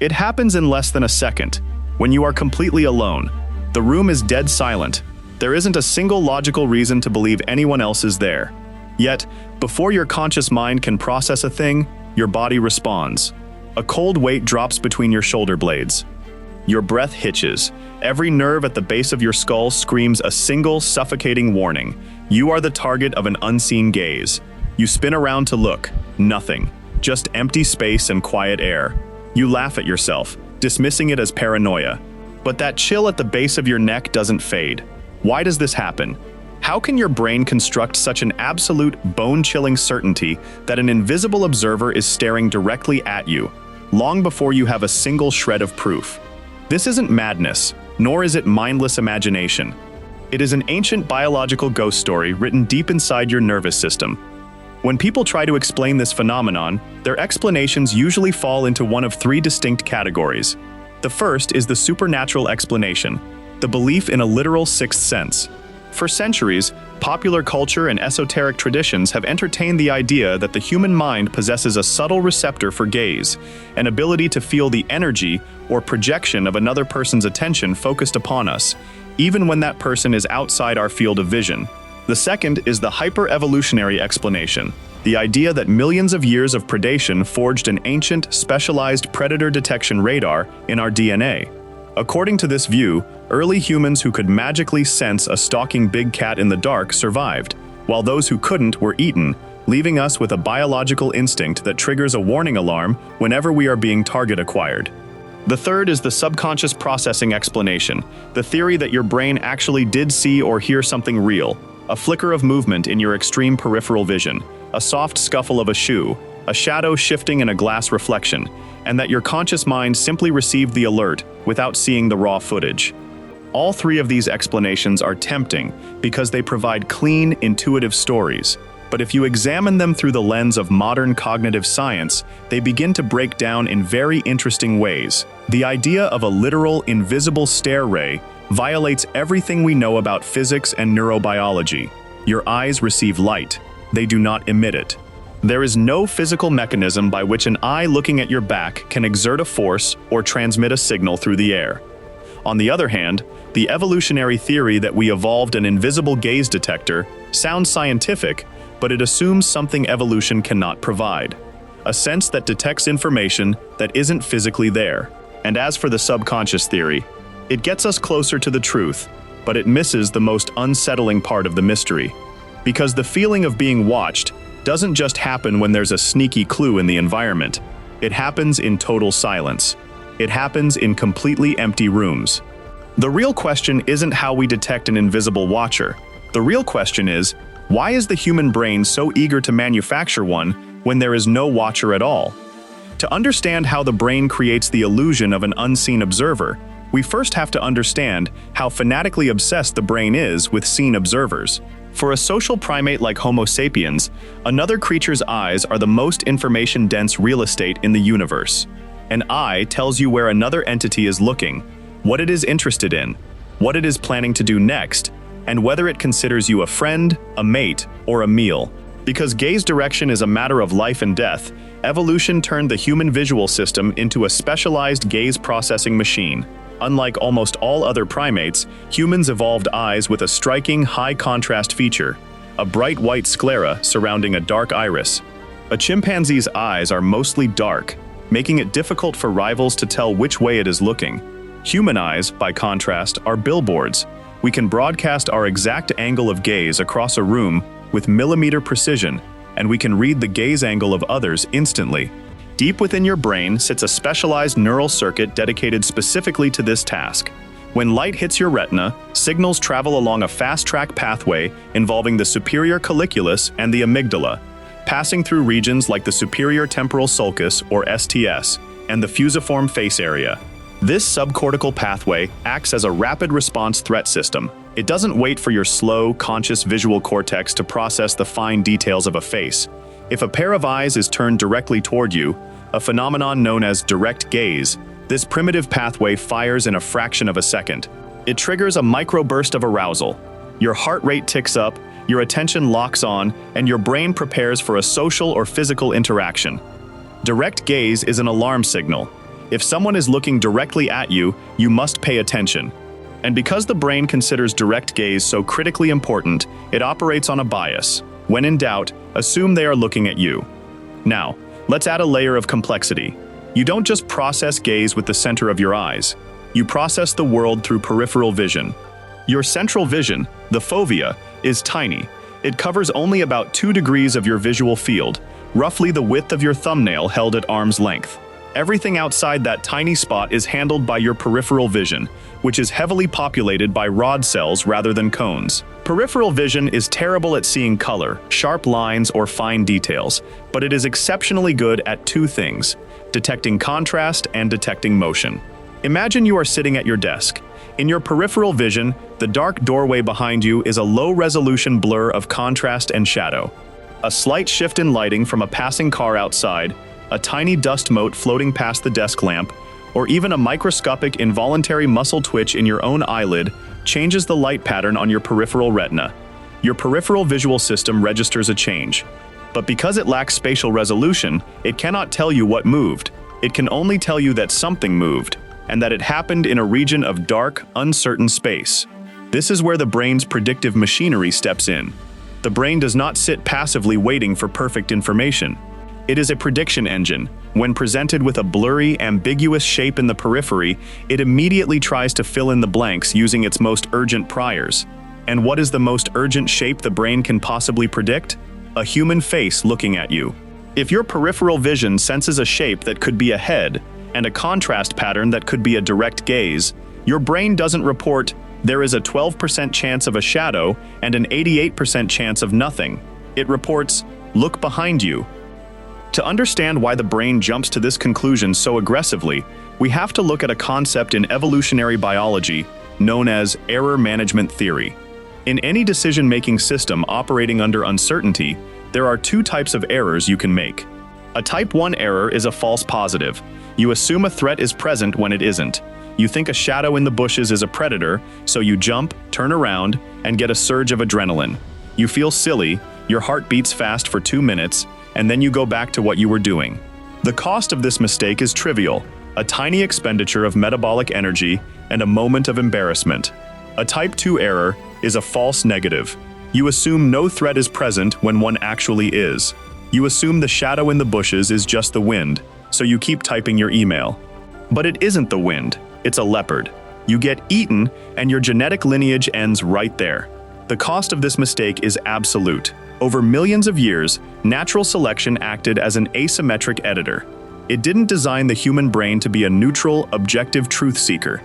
It happens in less than a second, when you are completely alone. The room is dead silent. There isn't a single logical reason to believe anyone else is there. Yet, before your conscious mind can process a thing, your body responds. A cold weight drops between your shoulder blades. Your breath hitches. Every nerve at the base of your skull screams a single, suffocating warning. You are the target of an unseen gaze. You spin around to look. Nothing. Just empty space and quiet air. You laugh at yourself, dismissing it as paranoia. But that chill at the base of your neck doesn't fade. Why does this happen? How can your brain construct such an absolute, bone-chilling certainty that an invisible observer is staring directly at you, long before you have a single shred of proof? This isn't madness, nor is it mindless imagination. It is an ancient biological ghost story written deep inside your nervous system. When people try to explain this phenomenon, their explanations usually fall into one of three distinct categories. The first is the supernatural explanation, the belief in a literal sixth sense. For centuries, popular culture and esoteric traditions have entertained the idea that the human mind possesses a subtle receptor for gaze, an ability to feel the energy or projection of another person's attention focused upon us, even when that person is outside our field of vision. The second is the hyper-evolutionary explanation, the idea that millions of years of predation forged an ancient, specialized predator detection radar in our DNA. According to this view, early humans who could magically sense a stalking big cat in the dark survived, while those who couldn't were eaten, leaving us with a biological instinct that triggers a warning alarm whenever we are being target acquired. The third is the subconscious processing explanation, the theory that your brain actually did see or hear something real, a flicker of movement in your extreme peripheral vision, a soft scuffle of a shoe, a shadow shifting in a glass reflection, and that your conscious mind simply received the alert without seeing the raw footage. All three of these explanations are tempting because they provide clean, intuitive stories. But if you examine them through the lens of modern cognitive science, they begin to break down in very interesting ways. The idea of a literal, invisible stare ray violates everything we know about physics and neurobiology. Your eyes receive light. They do not emit it. There is no physical mechanism by which an eye looking at your back can exert a force or transmit a signal through the air. On the other hand, the evolutionary theory that we evolved an invisible gaze detector sounds scientific, but it assumes something evolution cannot provide: a sense that detects information that isn't physically there. And as for the subconscious theory, it gets us closer to the truth, but it misses the most unsettling part of the mystery. Because the feeling of being watched doesn't just happen when there's a sneaky clue in the environment. It happens in total silence. It happens in completely empty rooms. The real question isn't how we detect an invisible watcher. The real question is, why is the human brain so eager to manufacture one when there is no watcher at all? To understand how the brain creates the illusion of an unseen observer, we first have to understand how fanatically obsessed the brain is with seen observers. For a social primate like Homo sapiens, another creature's eyes are the most information-dense real estate in the universe. An eye tells you where another entity is looking, what it is interested in, what it is planning to do next, and whether it considers you a friend, a mate, or a meal. Because gaze direction is a matter of life and death, evolution turned the human visual system into a specialized gaze processing machine. Unlike almost all other primates, humans evolved eyes with a striking high-contrast feature, a bright white sclera surrounding a dark iris. A chimpanzee's eyes are mostly dark, making it difficult for rivals to tell which way it is looking. Human eyes, by contrast, are billboards. We can broadcast our exact angle of gaze across a room with millimeter precision, and we can read the gaze angle of others instantly. Deep within your brain sits a specialized neural circuit dedicated specifically to this task. When light hits your retina, signals travel along a fast-track pathway involving the superior colliculus and the amygdala, passing through regions like the superior temporal sulcus, or STS, and the fusiform face area. This subcortical pathway acts as a rapid response threat system. It doesn't wait for your slow, conscious visual cortex to process the fine details of a face. If a pair of eyes is turned directly toward you, a phenomenon known as direct gaze, this primitive pathway fires in a fraction of a second. It triggers a microburst of arousal. Your heart rate ticks up, your attention locks on, and your brain prepares for a social or physical interaction. Direct gaze is an alarm signal. If someone is looking directly at you, you must pay attention. And because the brain considers direct gaze so critically important, it operates on a bias. When in doubt, assume they are looking at you. Now, let's add a layer of complexity. You don't just process gaze with the center of your eyes. You process the world through peripheral vision. Your central vision, the fovea, is tiny. It covers only about 2 degrees of your visual field, roughly the width of your thumbnail held at arm's length. Everything outside that tiny spot is handled by your peripheral vision, which is heavily populated by rod cells rather than cones. Peripheral vision is terrible at seeing color, sharp lines, or fine details, but it is exceptionally good at 2 things: detecting contrast and detecting motion. Imagine you are sitting at your desk. In your peripheral vision, the dark doorway behind you is a low-resolution blur of contrast and shadow. A slight shift in lighting from a passing car outside, a tiny dust mote floating past the desk lamp, or even a microscopic involuntary muscle twitch in your own eyelid changes the light pattern on your peripheral retina. Your peripheral visual system registers a change. But because it lacks spatial resolution, it cannot tell you what moved. It can only tell you that something moved, and that it happened in a region of dark, uncertain space. This is where the brain's predictive machinery steps in. The brain does not sit passively waiting for perfect information. It is a prediction engine. When presented with a blurry, ambiguous shape in the periphery, it immediately tries to fill in the blanks using its most urgent priors. And what is the most urgent shape the brain can possibly predict? A human face looking at you. If your peripheral vision senses a shape that could be a head, and a contrast pattern that could be a direct gaze, your brain doesn't report, "There is a 12% chance of a shadow and an 88% chance of nothing." It reports, "Look behind you." To understand why the brain jumps to this conclusion so aggressively, we have to look at a concept in evolutionary biology known as error management theory. In any decision-making system operating under uncertainty, there are 2 types of errors you can make. A type 1 error is a false positive. You assume a threat is present when it isn't. You think a shadow in the bushes is a predator, so you jump, turn around, and get a surge of adrenaline. You feel silly, your heart beats fast for 2 minutes, and then you go back to what you were doing. The cost of this mistake is trivial, a tiny expenditure of metabolic energy and a moment of embarrassment. A type 2 error is a false negative. You assume no threat is present when one actually is. You assume the shadow in the bushes is just the wind, so you keep typing your email. But it isn't the wind, it's a leopard. You get eaten, and your genetic lineage ends right there. The cost of this mistake is absolute. Over millions of years, natural selection acted as an asymmetric editor. It didn't design the human brain to be a neutral, objective truth seeker.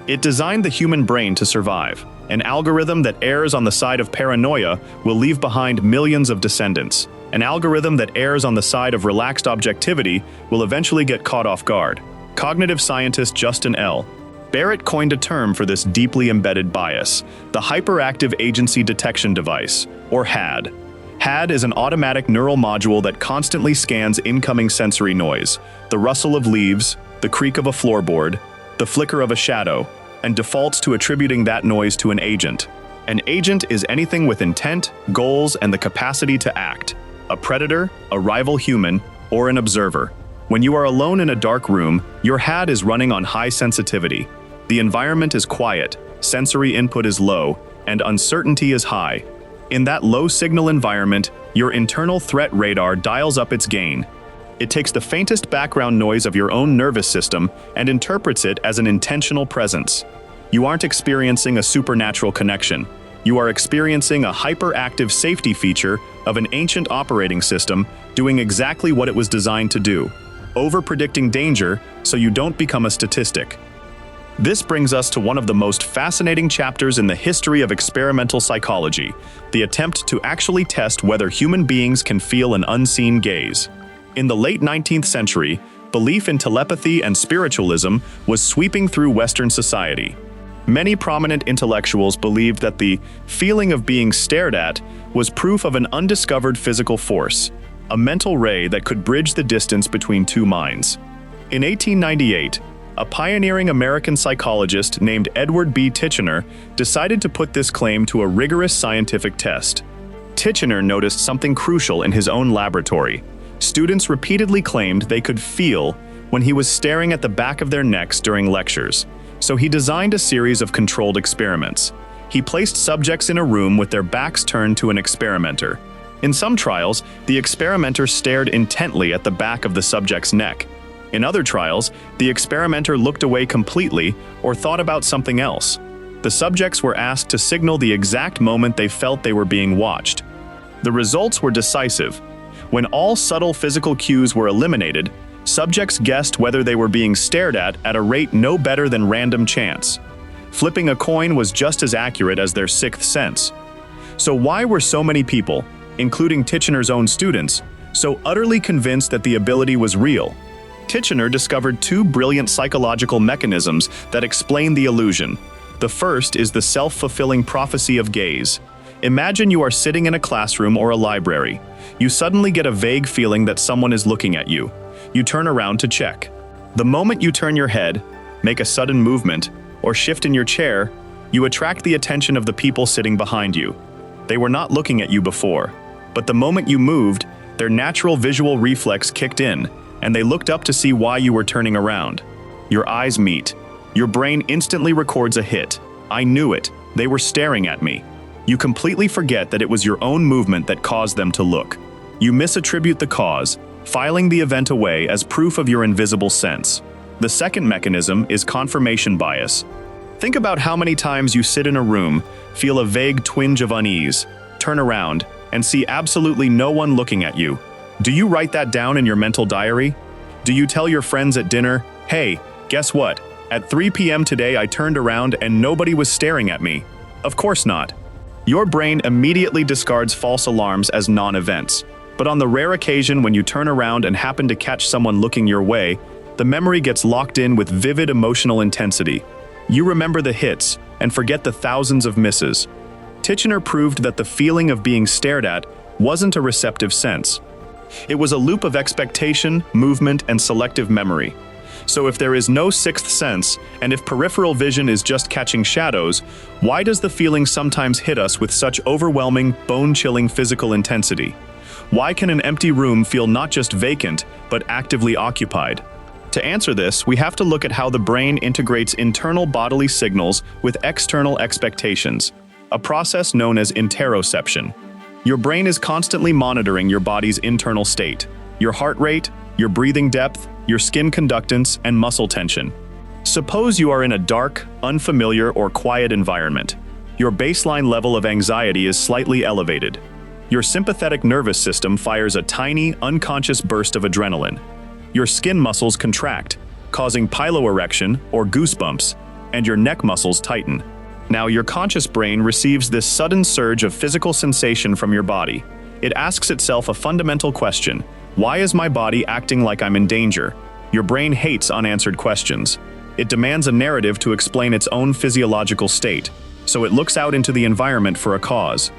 It designed the human brain to survive. An algorithm that errs on the side of paranoia will leave behind millions of descendants. An algorithm that errs on the side of relaxed objectivity will eventually get caught off guard. Cognitive scientist Justin L. Barrett coined a term for this deeply embedded bias, the hyperactive agency detection device, or HAD. HAD is an automatic neural module that constantly scans incoming sensory noise, the rustle of leaves, the creak of a floorboard, the flicker of a shadow, and defaults to attributing that noise to an agent. An agent is anything with intent, goals, and the capacity to act. A predator, a rival human, or an observer. When you are alone in a dark room, your HAD is running on high sensitivity. The environment is quiet, sensory input is low, and uncertainty is high. In that low-signal environment, your internal threat radar dials up its gain. It takes the faintest background noise of your own nervous system and interprets it as an intentional presence. You aren't experiencing a supernatural connection. You are experiencing a hyperactive safety feature of an ancient operating system doing exactly what it was designed to do, over-predicting danger so you don't become a statistic. This brings us to one of the most fascinating chapters in the history of experimental psychology, the attempt to actually test whether human beings can feel an unseen gaze. In the late 19th century, belief in telepathy and spiritualism was sweeping through Western society. Many prominent intellectuals believed that the feeling of being stared at was proof of an undiscovered physical force, a mental ray that could bridge the distance between 2 minds. In 1898, a pioneering American psychologist named Edward B. Titchener decided to put this claim to a rigorous scientific test. Titchener noticed something crucial in his own laboratory. Students repeatedly claimed they could feel, when he was staring at the back of their necks during lectures. So he designed a series of controlled experiments. He placed subjects in a room with their backs turned to an experimenter. In some trials, the experimenter stared intently at the back of the subject's neck. In other trials, the experimenter looked away completely or thought about something else. The subjects were asked to signal the exact moment they felt they were being watched. The results were decisive. When all subtle physical cues were eliminated, subjects guessed whether they were being stared at a rate no better than random chance. Flipping a coin was just as accurate as their sixth sense. So why were so many people, including Titchener's own students, so utterly convinced that the ability was real? Titchener discovered two brilliant psychological mechanisms that explain the illusion. The first is the self-fulfilling prophecy of gaze. Imagine you are sitting in a classroom or a library. You suddenly get a vague feeling that someone is looking at you. You turn around to check. The moment you turn your head, make a sudden movement, or shift in your chair, you attract the attention of the people sitting behind you. They were not looking at you before, but the moment you moved, their natural visual reflex kicked in, and they looked up to see why you were turning around. Your eyes meet. Your brain instantly records a hit. I knew it. They were staring at me. You completely forget that it was your own movement that caused them to look. You misattribute the cause, filing the event away as proof of your invisible sense. The second mechanism is confirmation bias. Think about how many times you sit in a room, feel a vague twinge of unease, turn around, and see absolutely no one looking at you. Do you write that down in your mental diary? Do you tell your friends at dinner, "Hey, guess what? At 3 p.m. today I turned around and nobody was staring at me"? Of course not. Your brain immediately discards false alarms as non-events. But on the rare occasion when you turn around and happen to catch someone looking your way, the memory gets locked in with vivid emotional intensity. You remember the hits and forget the thousands of misses. Titchener proved that the feeling of being stared at wasn't a receptive sense. It was a loop of expectation, movement, and selective memory. So if there is no sixth sense, and if peripheral vision is just catching shadows, why does the feeling sometimes hit us with such overwhelming, bone-chilling physical intensity? Why can an empty room feel not just vacant, but actively occupied? To answer this, we have to look at how the brain integrates internal bodily signals with external expectations, a process known as interoception. Your brain is constantly monitoring your body's internal state, your heart rate, your breathing depth, your skin conductance, and muscle tension. Suppose you are in a dark, unfamiliar, or quiet environment. Your baseline level of anxiety is slightly elevated. Your sympathetic nervous system fires a tiny, unconscious burst of adrenaline. Your skin muscles contract, causing piloerection or goosebumps, and your neck muscles tighten. Now, your conscious brain receives this sudden surge of physical sensation from your body. It asks itself a fundamental question: why is my body acting like I'm in danger? Your brain hates unanswered questions. It demands a narrative to explain its own physiological state, so it looks out into the environment for a cause.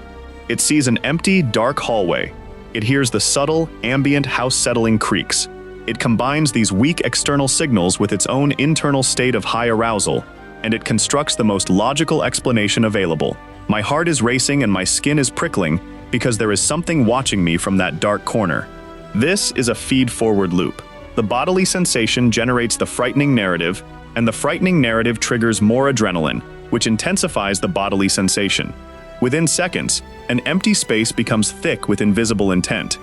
It sees an empty, dark hallway. It hears the subtle, ambient, house-settling creaks. It combines these weak external signals with its own internal state of high arousal, and it constructs the most logical explanation available. My heart is racing and my skin is prickling because there is something watching me from that dark corner. This is a feed-forward loop. The bodily sensation generates the frightening narrative, and the frightening narrative triggers more adrenaline, which intensifies the bodily sensation. Within seconds, an empty space becomes thick with invisible intent.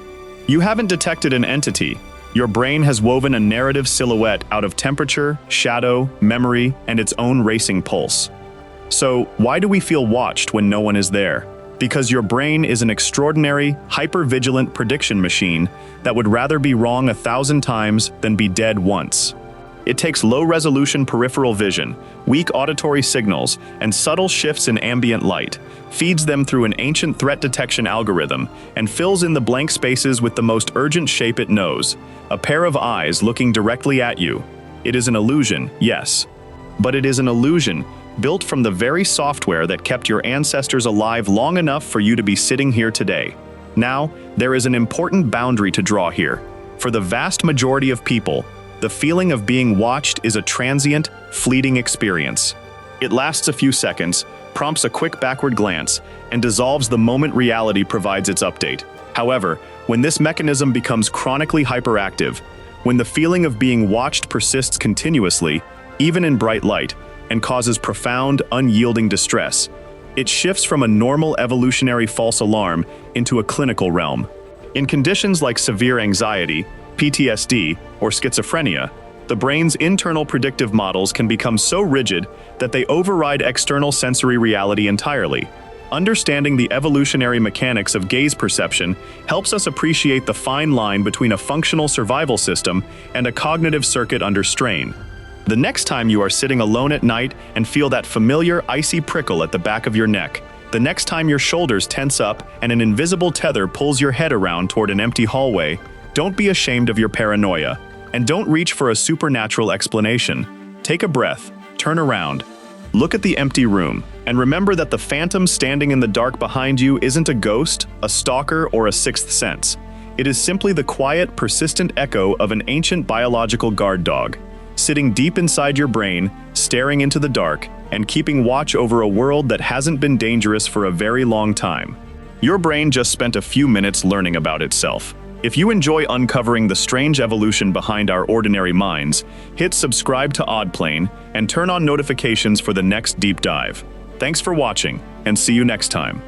You haven't detected an entity. Your brain has woven a narrative silhouette out of temperature, shadow, memory, and its own racing pulse. So, why do we feel watched when no one is there? Because your brain is an extraordinary, hyper-vigilant prediction machine that would rather be wrong 1,000 times than be dead once. It takes low-resolution peripheral vision, weak auditory signals, and subtle shifts in ambient light, feeds them through an ancient threat detection algorithm, and fills in the blank spaces with the most urgent shape it knows: a pair of eyes looking directly at you. It is an illusion, yes. But it is an illusion built from the very software that kept your ancestors alive long enough for you to be sitting here today. Now, there is an important boundary to draw here. For the vast majority of people, the feeling of being watched is a transient, fleeting experience. It lasts a few seconds, prompts a quick backward glance, and dissolves the moment reality provides its update. However, when this mechanism becomes chronically hyperactive, when the feeling of being watched persists continuously, even in bright light, and causes profound, unyielding distress. It shifts from a normal evolutionary false alarm into a clinical realm. In conditions like severe anxiety, PTSD, or schizophrenia, the brain's internal predictive models can become so rigid that they override external sensory reality entirely. Understanding the evolutionary mechanics of gaze perception helps us appreciate the fine line between a functional survival system and a cognitive circuit under strain. The next time you are sitting alone at night and feel that familiar icy prickle at the back of your neck, the next time your shoulders tense up and an invisible tether pulls your head around toward an empty hallway, don't be ashamed of your paranoia, and don't reach for a supernatural explanation. Take a breath, turn around, look at the empty room, and remember that the phantom standing in the dark behind you isn't a ghost, a stalker, or a sixth sense. It is simply the quiet, persistent echo of an ancient biological guard dog, sitting deep inside your brain, staring into the dark, and keeping watch over a world that hasn't been dangerous for a very long time. Your brain just spent a few minutes learning about itself. If you enjoy uncovering the strange evolution behind our ordinary minds, hit subscribe to Oddplain and turn on notifications for the next deep dive. Thanks for watching, and see you next time.